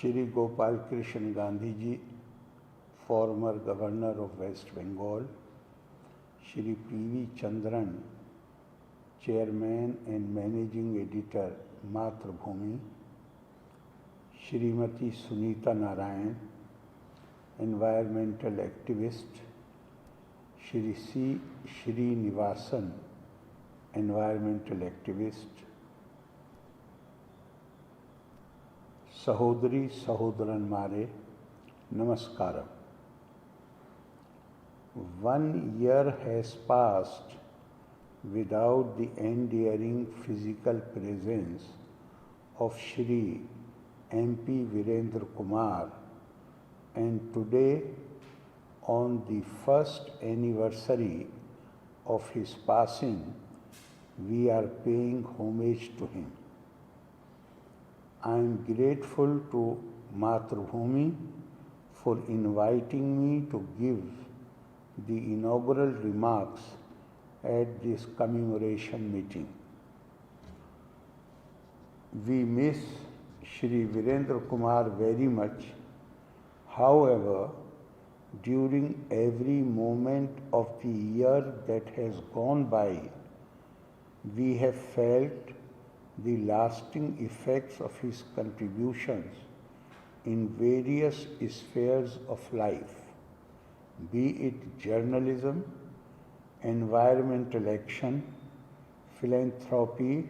Shri Gopal Krishna Gandhi ji, former Governor of West Bengal, Shri P.V. Chandran, Chairman and Managing Editor, Matrbhumi, Shrimati Sunita Narayan, Environmental Activist, Shri C. Srinivasan, Environmental Activist, सहोदरी सहोदरन मारे नमस्कारम. 1 year has passed without the endearing physical presence of Shri M.P. Virendra Kumar, and today, on the first anniversary of his passing, we are paying homage to him. I am grateful to Matrbhumi for inviting me to give the inaugural remarks at this commemoration meeting. We miss Shri Virendra Kumar very much. However, during every moment of the year that has gone by, we have felt the lasting effects of his contributions in various spheres of life, be it journalism, environmental action, philanthropy,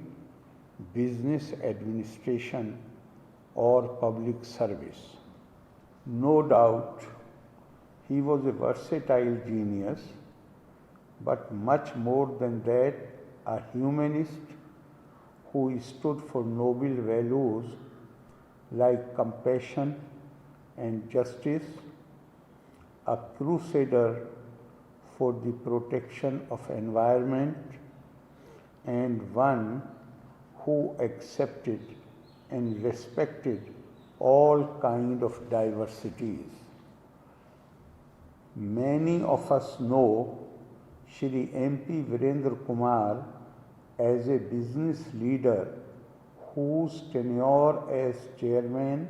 business administration, or public service. No doubt, he was a versatile genius, but much more than that, a humanist who stood for noble values like compassion and justice, a crusader for the protection of environment, and one who accepted and respected all kinds of diversities. Many of us know Shri M.P. Virendra Kumar as a business leader whose tenure as chairman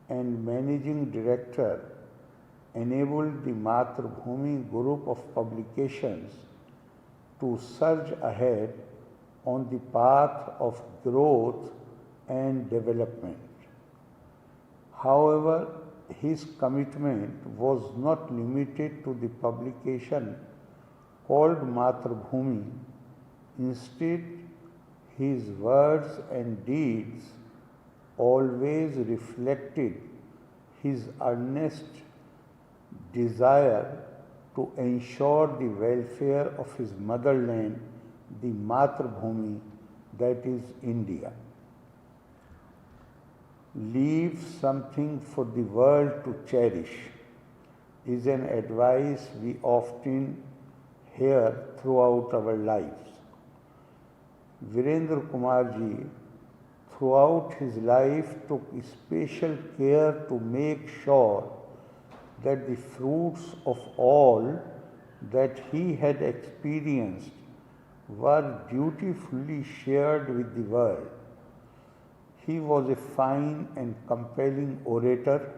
and managing director enabled the Matrbhumi group of publications to surge ahead on the path of growth and development. However, his commitment was not limited to the publication called Matrbhumi. Instead, his words and deeds always reflected his earnest desire to ensure the welfare of his motherland, the Matrbhumi, that is India. Leave something for the world to cherish is an advice we often hear throughout our lives. Virendra Kumar ji, throughout his life, took special care to make sure that the fruits of all that he had experienced were dutifully shared with the world. He was a fine and compelling orator,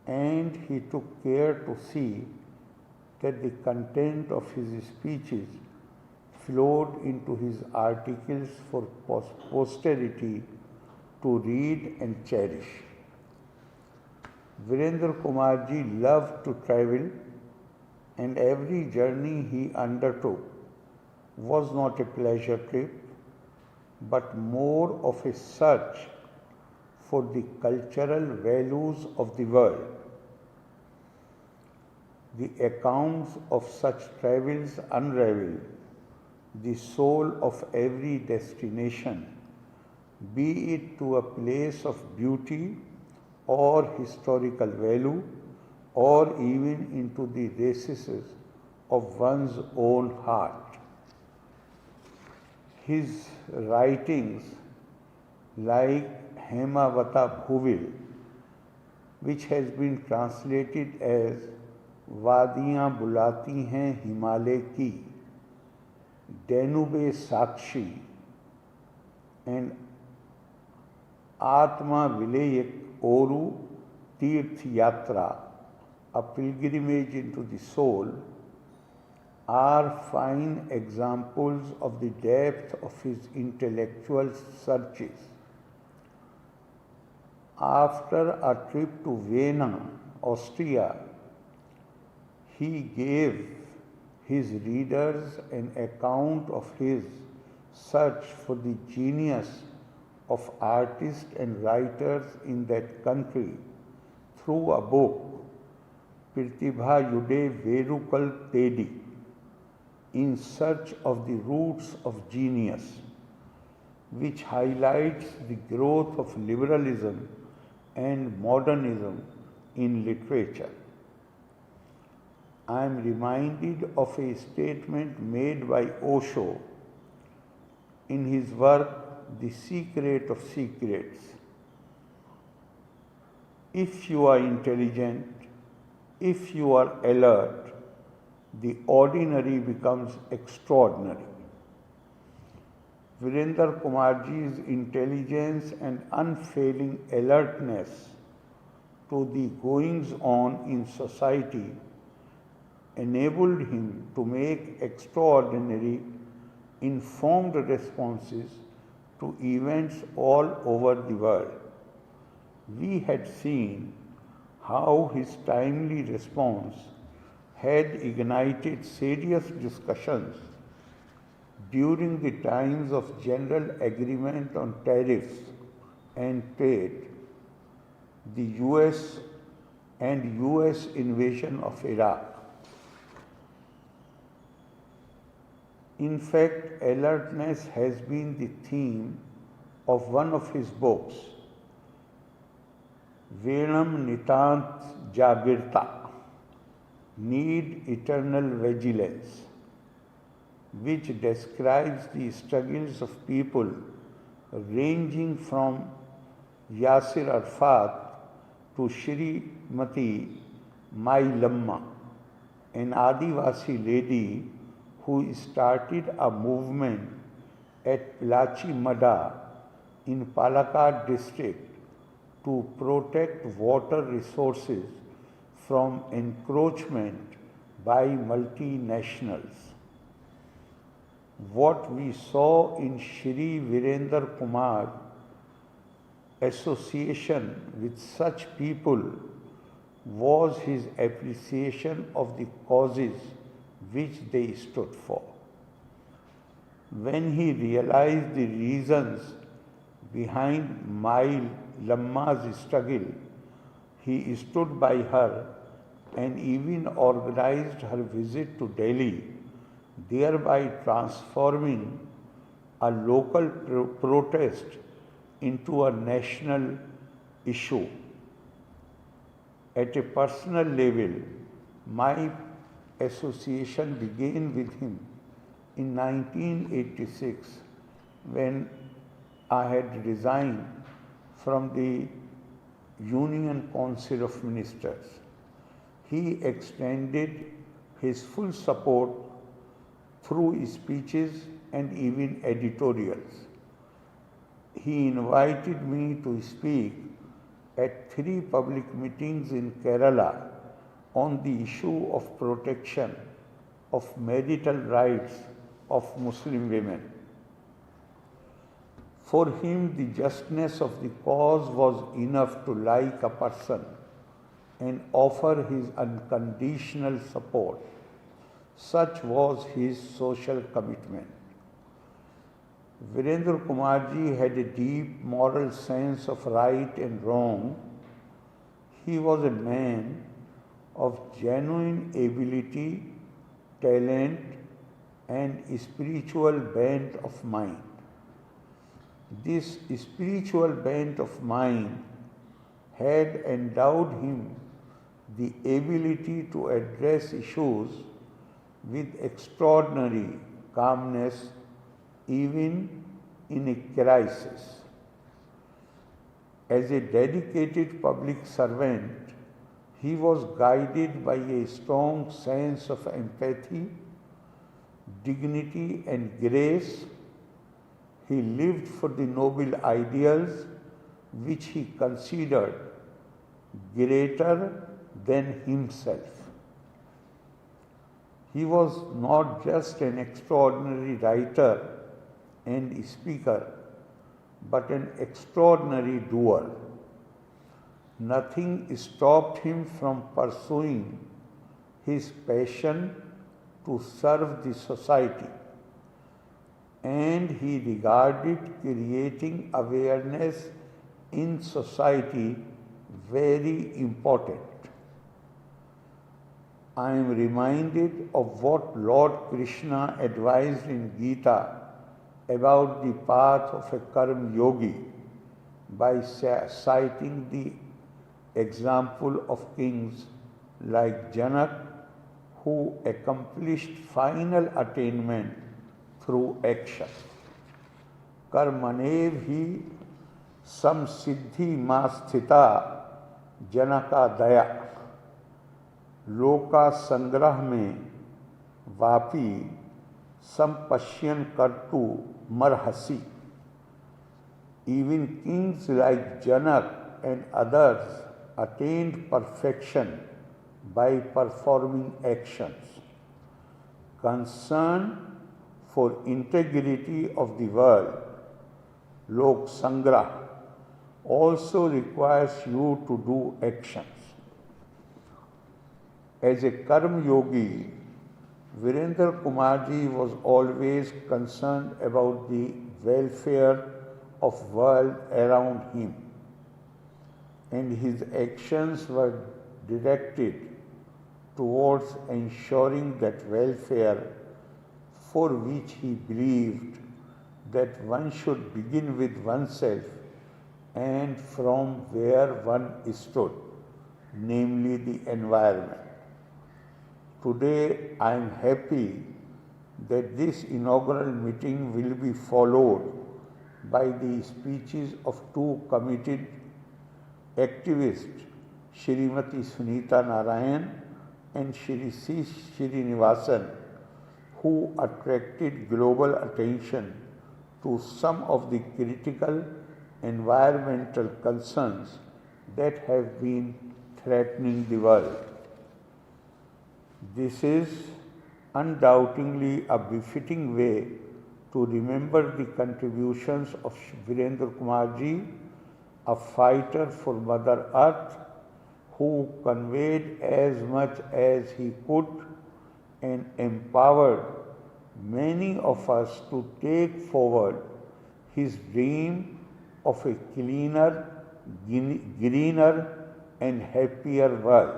and he took care to see that the content of his speeches flowed into his articles for posterity to read and cherish. Virendra Kumar ji loved to travel, and every journey he undertook was not a pleasure trip, but more of a search for the cultural values of the world. The accounts of such travels unravel the soul of every destination, be it to a place of beauty or historical value, or even into the recesses of one's own heart. His writings, like Hemavata Bhuvil, which has been translated as Wadiyan Bulati Hain Himalay Ki, Danube Sakshi, and Atma Vilayek Oru Tirth Yatra, a pilgrimage into the soul, are fine examples of the depth of his intellectual searches. After a trip to Vienna, Austria, he gave his readers an account of his search for the genius of artists and writers in that country through a book, Pratibha Yude Verukal Tedi, In Search of the Roots of Genius, which highlights the growth of liberalism and modernism in literature. I am reminded of a statement made by Osho in his work The Secret of Secrets. If you are intelligent, if you are alert, the ordinary becomes extraordinary. Virendra Kumarji's intelligence and unfailing alertness to the goings on in society enabled him to make extraordinary, informed responses to events all over the world. We had seen how his timely response had ignited serious discussions during the times of general agreement on tariffs and trade, the US and US invasion of Iraq. In fact, alertness has been the theme of one of his books, Venam Nitant Jagirta, Need Eternal Vigilance, which describes the struggles of people ranging from Yasir Arafat to Shrimati Mai Lamma, an Adivasi lady who started a movement at Plachi Mada in Palakkad district to protect water resources from encroachment by multinationals. What we saw in Shri Virendra Kumar association with such people was his appreciation of the causes which they stood for. When he realized the reasons behind Mai Lamma's struggle, he stood by her and even organized her visit to Delhi, thereby transforming a local protest into a national issue. At a personal level, my association began with him in 1986 when I had resigned from the Union Council of Ministers. He extended his full support through speeches and even editorials. He invited me to speak at 3 public meetings in Kerala on the issue of protection of marital rights of Muslim women. For him, the justness of the cause was enough to like a person and offer his unconditional support. Such was his social commitment. Virendra Kumarji had a deep moral sense of right and wrong. He was a man of genuine ability, talent, and spiritual bent of mind. This spiritual bent of mind had endowed him the ability to address issues with extraordinary calmness even in a crisis. As a dedicated public servant, he was guided by a strong sense of empathy, dignity, and grace. He lived for the noble ideals which he considered greater than himself. He was not just an extraordinary writer and speaker, but an extraordinary doer. Nothing stopped him from pursuing his passion to serve the society, and he regarded creating awareness in society very important. I am reminded of what Lord Krishna advised in Gita about the path of a Karma Yogi by citing the example of kings like Janak, who accomplished final attainment through action. Karmanev hi samsiddhi masthita janaka daya. लोका संग्रह में Vapi संपश्यन करतु मरहसी. Even kings like Janak and others attained perfection by performing actions. Concern for integrity of the world, Lok Sangrah, also requires you to do actions. As a Karma Yogi, Virendra Kumarji was always concerned about the welfare of world around him, and his actions were directed towards ensuring that welfare, for which he believed that one should begin with oneself and from where one stood, namely the environment. Today, I am happy that this inaugural meeting will be followed by the speeches of two committed activists, Shrimati Sunita Narayan and Shri C. Srinivasan, who attracted global attention to some of the critical environmental concerns that have been threatening the world. This is undoubtedly a befitting way to remember the contributions of Virendra Kumarji, a fighter for Mother Earth, who conveyed as much as he could and empowered many of us to take forward his dream of a cleaner, greener and happier world.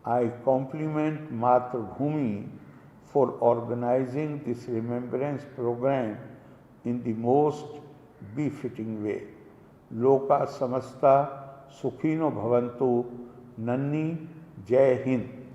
I compliment Matrbhumi for organizing this remembrance program in the most befitting way. Loka Samasta Sukhino Bhavantu. Nanni. Jai Hind.